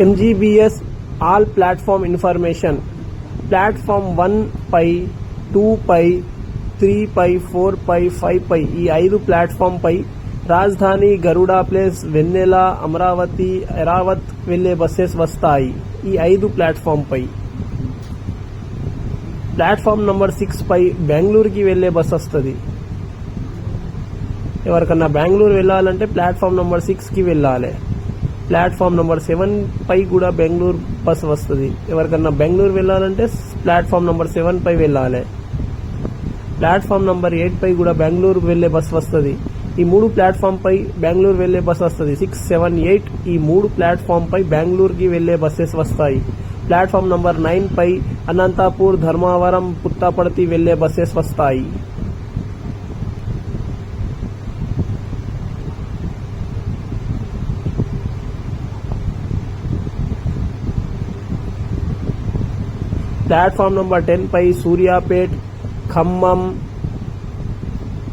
MGBS all platform information platform 1 పై 2 పై 3 పై 4 పై 5 పై ఈ 5 platform పై రాజధాని, Garuda place, వెన్నెల, అమరావతి, ఎరావత్ వెళ్లే బస్సెస్ వస్తాయి. ఈ 5 ప్లాట్ఫామ్ పై ప్లాట్ఫామ్ నంబర్ 6 పై బెంగళూరుకి వెళ్లే బస్ వస్తుంది. ఎవరికన్నా బెంగళూరు వెళ్ళాలంటే ప్లాట్ఫామ్ నంబర్ 6కి వెళ్ళాలి. ప్లాట్ఫామ్ నంబర్ 7 పై కూడా బెంగళూరు బస్ వస్తుంది. ఎవరికన్నా బెంగళూరు వెళ్ళాలంటే ప్లాట్ఫామ్ నంబర్ 7 పై వెళ్ళాలి. ప్లాట్ఫామ్ నంబర్ 8 పై కూడా బెంగళూరు వెళ్లే బస్ వస్తుంది. ఈ 3 ప్లాట్ఫామ్ పై బెంగళూరు వెళ్లే బస్ వస్తుంది. 6, 7, 8 ఈ 3 ప్లాట్ఫామ్ పై బెంగళూరుకి వెళ్లే బస్సెస్ వస్తాయి. ప్లాట్ఫామ్ నంబర్ 9 పై అనంతపూర్, ధర్మవరం, పుట్టపర్తి వెళ్లే బస్సెస్ వస్తాయి. ప్లాట్ఫామ్ నంబర్ 10 పై సూర్యాపేట్, ఖమ్మం,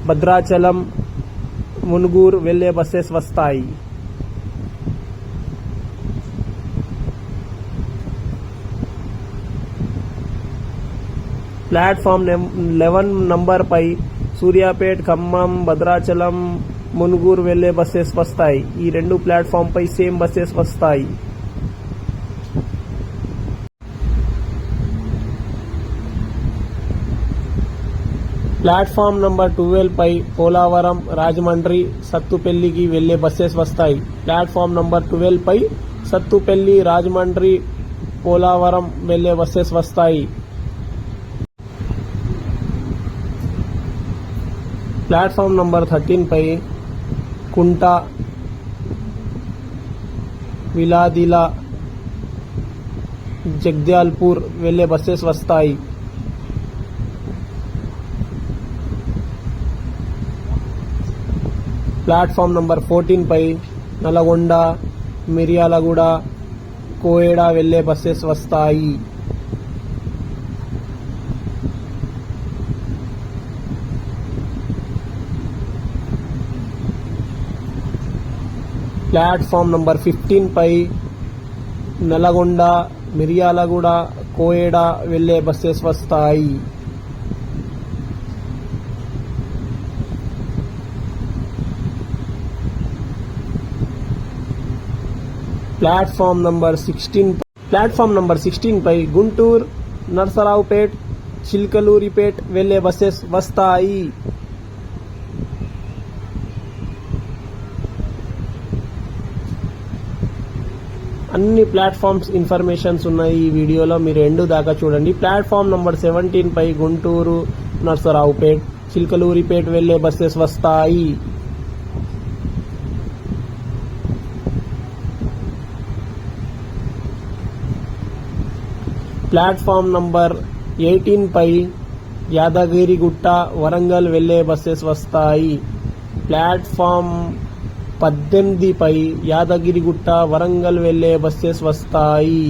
భద్రాచలం, మునుగూరు వెళ్లే బస్సెస్ వస్తాయి. ప్లాట్ఫామ్ 11 నంబర్ పై సూర్యాపేట్, ఖమ్మం, భద్రాచలం, మునుగూరు వెళ్లే బస్సెస్ వస్తాయి. ఈ 2 ప్లాట్ఫామ్ పై సేమ్ బస్సెస్ వస్తాయి. ప్లాట్ఫామ్ నంబర్ 12 పై పోలవరం, రాజమండ్రి, సత్తుపల్లికి వెళ్లే బస్సెస్ వస్తాయి. ప్లాట్ఫామ్ నంబర్ 12 పై సత్తుపల్లి, రాజమండ్రి, పోలవరం వెళ్లే బస్సెస్ వస్తాయి. ప్లాట్ఫామ్ నంబర్ 13 పై కుంట, విలాదిల, జగ్ద్యాల్పూర్ వెళ్లే బస్సెస్ వస్తాయి. ప్లాట్ఫామ్ నంబర్ 14 పై నల్గొండ, మిర్యాలగూడ, కోయడా వెళ్లే బస్సెస్ వస్తాయి. ప్లాట్ఫామ్ నంబర్ 15 పై నల్గొండ, మిర్యాలగూడ, కోయడా వెళ్లే బస్సెస్ వస్తాయి. ప్లాట్ఫామ్ నంబర్ 16 పై గుంటూరు, నర్సరావుపేట్, చిల్కలూరిపేట్ వెళ్లే బస్సెస్ వస్తాయి. అన్ని ప్లాట్ఫామ్స్ ఇన్ఫర్మేషన్స్ ఉన్నాయి ఈ వీడియోలో, మీరు ఎండు దాకా చూడండి. ప్లాట్ఫామ్ నంబర్ 17 పై గుంటూరు, నర్సరావుపేట్, చిల్కలూరిపేట్ వెళ్లే బస్సెస్ వస్తాయి. ప్లాట్ఫామ్ నంబర్ 18 పై యాదగిరిగుట్ట, వరంగల్ వెళ్లే బస్సెస్ వస్తాయి. ప్లాట్ఫామ్ 18 పై యాదగిరిగుట్ట, వరంగల్ వెళ్లే బస్సెస్ వస్తాయి.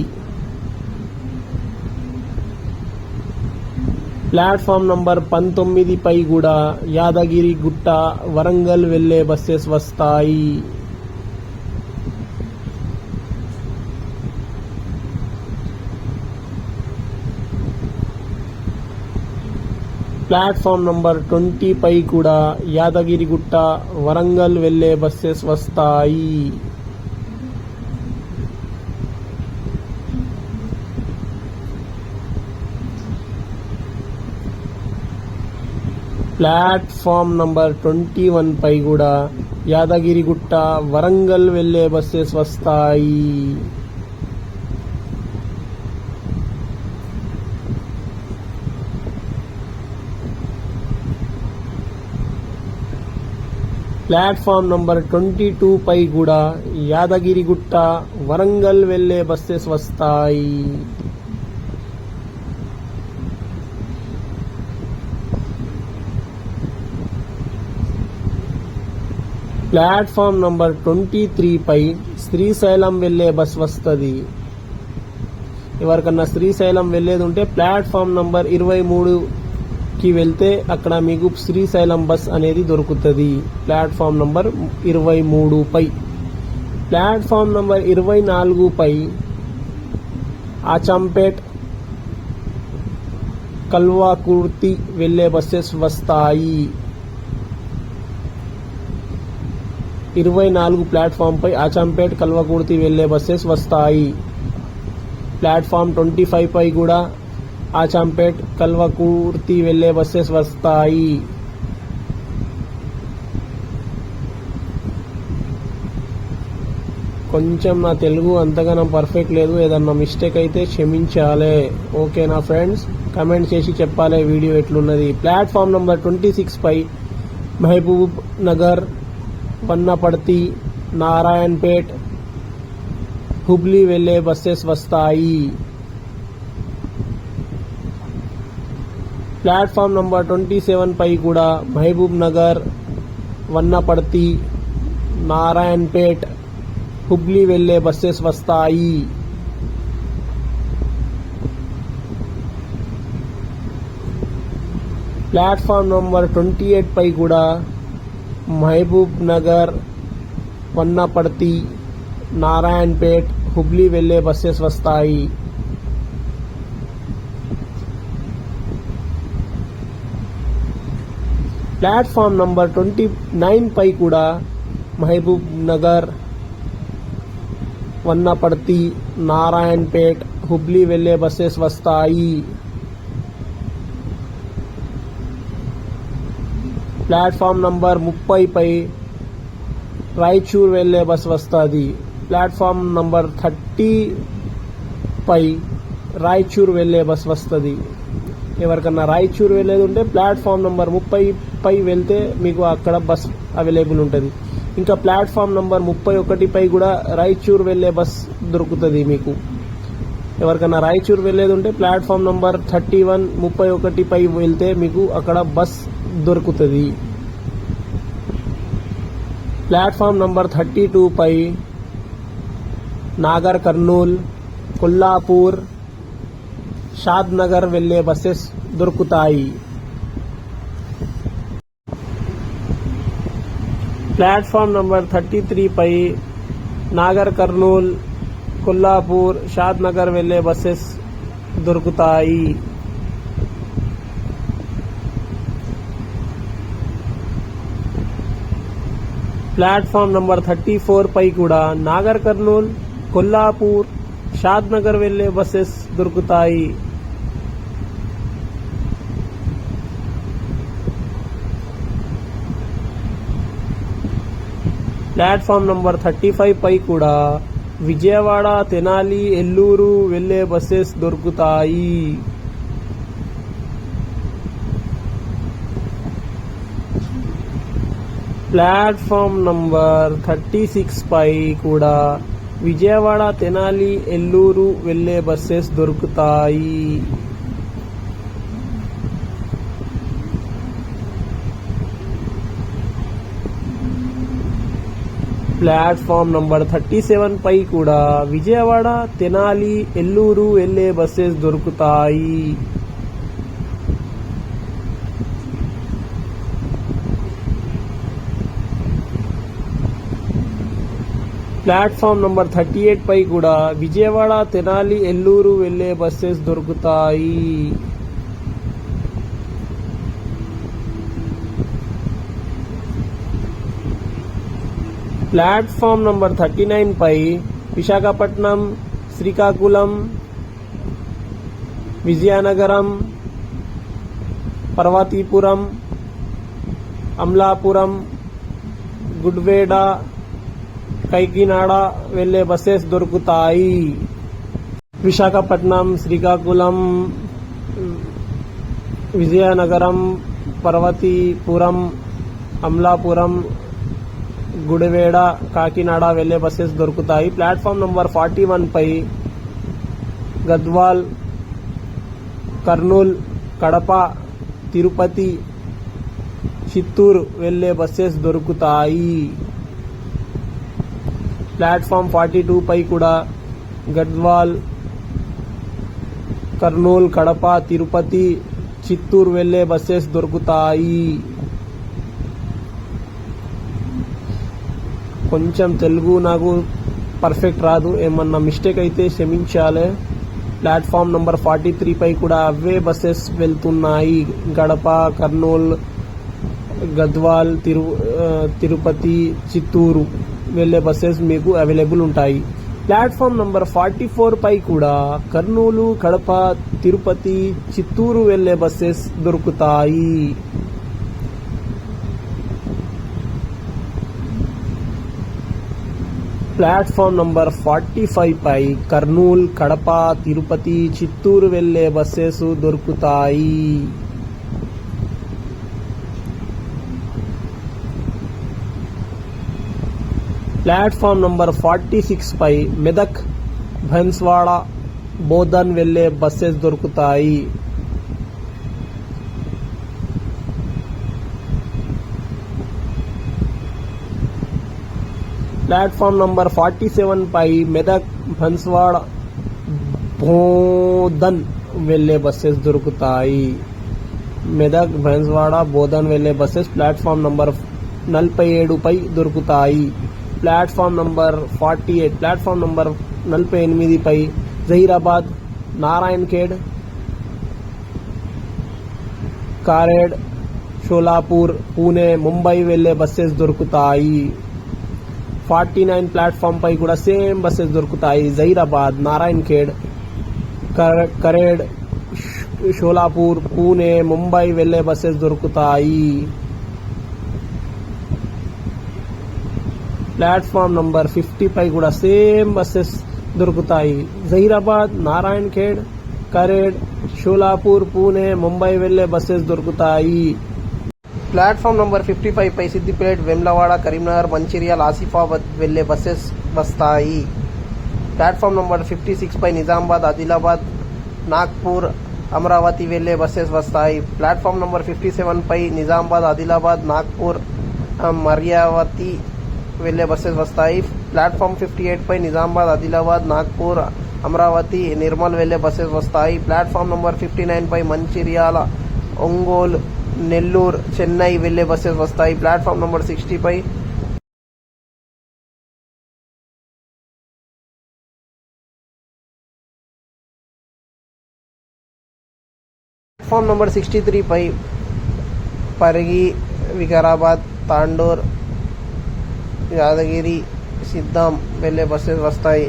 ప్లాట్ఫామ్ నంబర్ 19 పై కూడా యాదగిరిగుట్ట, వరంగల్ వెళ్లే బస్సెస్ వస్తాయి. ప్లాట్ఫామ్ నంబర్ 20 పై కూడా యాదగిరిగుట్ట, వరంగల్ వెళ్లే బస్సెస్ వస్తాయి. ప్లాట్ఫామ్ నంబర్ 21 పై కూడా యాదగిరిగుట్ట, వరంగల్ వెళ్లే బస్సెస్ వస్తాయి. ప్లాట్ఫామ్ నంబర్ 22 పై కూడా యాదగిరిగుట్ట, వరంగల్ వెళ్లే బస్సెస్ వస్తాయి. ప్లాట్ఫామ్ నంబర్ 23 పై శ్రీశైలం వెళ్లే బస్ వస్తుంది. ఎవరికన్నా శ్రీశైలం వెళ్లేది ఉంటే ప్లాట్ఫామ్ నంబర్ 23కి వెళ్తే అక్కడ మీకు శ్రీశైలం బస్ అనేది దొరుకుతుంది. ప్లాట్ఫామ్ నంబర్ 23 పై ప్లాట్ఫామ్ నంబర్ 24 పై ఆచంపేట్ కల్వాకుర్తి వెళ్లే బస్సెస్ వస్తాయి. 24 ప్లాట్ఫామ్ పై ఆచంపేట్ కల్వాకుర్తి వెళ్లే బస్సెస్ వస్తాయి. ప్లాట్ఫామ్ 25 పై కూడా ఆచంపేట్ కల్వాకుర్తి వెళ్లే బస్సెస్ వస్తాయి. కొంచెం నా తెలుగు అంతగానం పర్ఫెక్ట్ లేదు, ఏదన్నా మిస్టేక్ అయితే క్షమించాలి. ఓకేనా ఫ్రెండ్స్, కమెంట్ చేసి చెప్పాలి వీడియో ఎట్లున్నది. ప్లాట్ఫామ్ నంబర్ 26 పై మహబూబ్ నగర్, వన్నపర్తి, నారాయణపేట్, హుబ్లీ వెళ్లే బస్సెస్ వస్తాయి. ప్లాట్ఫామ్ నంబర్ 27 పై కూడా మహబూబ్ నగర్, వన్నపర్తి, నారాయణపేట్, హుబ్లీ వెళ్లే బస్సెస్ వస్తాయి. ప్లాట్ఫామ్ నంబర్ 28 పై కూడా మహబూబ్ నగర్, వన్నపర్తి, నారాయణపేట్, హుబ్లీ వెళ్లే బస్సెస్ వస్తాయి. ప్లాట్ఫామ్ నంబర్ 29 పై కూడా మహబూబ్ నగర్, వన్నపర్తి, నారాయణపేట్, హుబ్లీ వెళ్లే బస్సెస్ వస్తాయి. ప్లాట్ఫామ్ నంబర్ 30 పై రాయచూర్ వెళ్లే బస్ వస్తుంది. ప్లాట్ఫామ్ నంబర్ 30 పై రాయచూర్ వెళ్లే బస్ వస్తుంది. ఎవరికన్నా రాయచూర్ వెళ్ళేది ఉంటే ప్లాట్ఫామ్ నంబర్ 30 పై వెళ్తే మీకు అక్కడ బస్ అవైలబుల్ ఉంటుంది. ఇంకా ప్లాట్ఫామ్ నంబర్ 31 పై కూడా రాయచూర్ వెళ్లే బస్ దొరుకుతుంది మీకు. ఎవరికన్నా రాయచూర్ వెళ్ళేది ఉంటే ప్లాట్ఫామ్ నంబర్ 31, 31 పై వెళ్తే మీకు అక్కడ బస్ దొరుకుతుంది. ప్లాట్ఫామ్ నంబర్ 32 పై నాగర్ కర్నూల్, కొల్లాపూర్, షాద్ నగర్ వెళ్లే బస్సెస్ దొరుకుతాయి. ప్లాట్ఫామ్ నంబర్ 33 పై నాగర్ కర్నూల్, కొల్లాపూర్, షాద్ నగర్ వెళ్లే బస్సెస్ దొరుకుతాయి. ప్లాట్ఫామ్ నంబర్ 34 పై కూడా నాగర్ కర్నూల్, కొల్లాపూర్, షాద్ నగర్ వెళ్లే బస్సెస్ దొరుకుతాయి. ప్లాట్ఫామ్ నంబర్ 35 పై కూడా విజయవాడ, తెనాలి, ఎల్లూరు వెళ్లే బస్సెస్ దొరుకుతాయి. ప్లాట్ఫామ్ నంబర్ 36 పై కూడా విజయవాడ, తెనాలి, ఎల్లూరు వెళ్లే బస్సెస్ దొరుకుతాయి. ప్లాట్ఫామ్ నంబర్ 37 పై కూడా విజయవాడ, తెనాలి, ఎల్లూరు వెళ్లే బస్సెస్ దొరుకుతాయి. ప్లాట్ఫామ్ నంబర్ 38 పై కూడా విజయవాడ, తెనాలి, ఎల్లూరు వెళ్లే బస్సెస్ దొరుకుతాయి. ప్లాట్ఫామ్ నంబర్ 39 పై విశాఖపట్నం, శ్రీకాకుళం, విజయనగరం, పర్వతీపురం, అమలాపురం, గుడ్వేడ, కైకినాడ వెళ్లే బస్సెస్ దొరుకుతాయి. విశాఖపట్నం, శ్రీకాకుళం, విజయనగరం, పర్వతీపురం, అమలాపురం, గుడివేడ, కాకినాడ వెళ్లే బస్సెస్ దొరుకుతాయి. ప్లాట్ఫామ్ నంబర్ 41 పై గద్వాల్, కర్నూల్, కడప, తిరుపతి, చిత్తూరు వెళ్లే బస్సెస్ దొరుకుతాయి. ప్లాట్ఫామ్ 42 పై కూడా గద్వాల్, కర్నూల్, కడప, తిరుపతి, చిత్తూరు వెళ్లే బస్సెస్ దొరుకుతాయి. కొంచెం తెలుగు నాకు పర్ఫెక్ట్ రాదు, ఏమన్నా మిస్టేక్ అయితే క్షమించాలి. ప్లాట్ఫామ్ నెంబర్ 43 పై కూడా అవే బస్సెస్ వెళ్తున్నాయి. గడప, కర్నూలు, గద్వాల్, తిరుపతి, చిత్తూరు వెళ్ళే బస్సెస్ మీకు అవైలబుల్ ఉంటాయి. ప్లాట్ఫామ్ నెంబర్ 44 పై కూడా కర్నూలు, కడప, తిరుపతి, చిత్తూరు వెళ్ళే బస్సెస్ దొరుకుతాయి. ప్లాట్ఫామ్ నంబర్ 45 పై కర్నూలు, కడప, తిరుపతి, చిత్తూరు వెళ్ళే బస్సెస్ దొరుకుతాయి. ప్లాట్ఫామ్ నంబర్ 46 పై మెదక్, బన్స్వాడ, బోధన్ వెళ్ళే బస్సెస్ దొరుకుతాయి. ప్లాట్ఫామ్ నంబర్ 47 పై మెదక్, బన్స్వాడ, బోధన్ వెళ్ళే బస్సెస్ దొరుకుతాయి. మెదక్, బన్స్వాడ, బోధన్ వెళ్ళే బస్సెస్ ప్లాట్ఫామ్ నంబర్ 47 పై దొరుకుతాయి. ప్లాట్ఫామ్ నంబర్ 48, ప్లాట్ఫామ్ నంబర్ 48 పై జహీరాబాద్, నారాయణఖేడ్, కారేడ్, షోలాపూర్, పూణే, ముంబై వెళ్ళే బస్సెస్ దొరుకుతాయి. 49 ప్లాట్ఫామ్ పై కూడా సేమ్ బస్సెస్ దొరుకుతాయి. జహీరాబాద్, నారాయణఖేడ్, కరేడ్, షోలాపూర్, పూణే, ముంబై వెళ్ళే బస్సెస్ దొరుకుతాయి. ప్లాట్ఫామ్ నంబర్ 50 పై కూడా సేమ్ బస్సెస్ దొరుకుతాయి. జహీరాబాద్, నారాయణఖేడ్, కరేడ్, షోలాపూర్, పూణే, ముంబై వెళ్ళే బస్సెస్ దొరుకుతాయి. ప్లాట్ఫామ్ నంబర్ 55 పై సిద్దిపేట, వెమ్లవాడ, కరీంనగర్, మంచిర్యాల, ఆసిఫాబాద్ వెళ్ళే బస్సెస్ వస్తాయి. ప్లాట్ఫామ్ నంబర్ 56 పై నిజామాబాద్, ఆదిలాబాద్, నాగ్పూర్, అమరావతి వెళ్ళే బస్సెస్ వస్తాయి. ప్లాట్ఫామ్ నంబర్ 57 పై నిజామాబాద్, ఆదిలాబాద్, నాగ్పూర్, మర్యావతి వెళ్ళే బస్సెస్ వస్తాయి. ప్లాట్ఫామ్ 58 పై నిజామాబాద్, ఆదిలాబాద్, నాగ్పూర్, అమరావతి, నిర్మల్ వెళ్ళే బస్సెస్ వస్తాయి. ప్లాట్ఫామ్ నంబర్ 59 పై మంచిర్యాల, ఒంగోలు, నెల్లూరు, చెన్నై వెళ్ళే బస్సెస్ వస్తాయి. ప్లాట్ఫామ్ నంబర్ 60 పై ప్లాట్ఫామ్ నంబర్ 63 పై పరిగి, వికారాబాద్, తాండూర్, యాదగిరి, సిద్దాం వెళ్ళే బస్సెస్ వస్తాయి.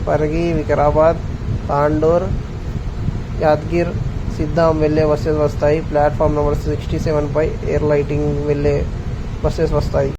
పరిగి, వికారాబాద్, తాండూర్, యాదగిర్, సిద్దాం వెళ్ళే బస్సెస్ వస్తాయి. ప్లాట్ఫామ్ నెంబర్ 67 పై ఎయిర్ లైటింగ్ వెళ్ళే బస్సెస్ వస్తాయి.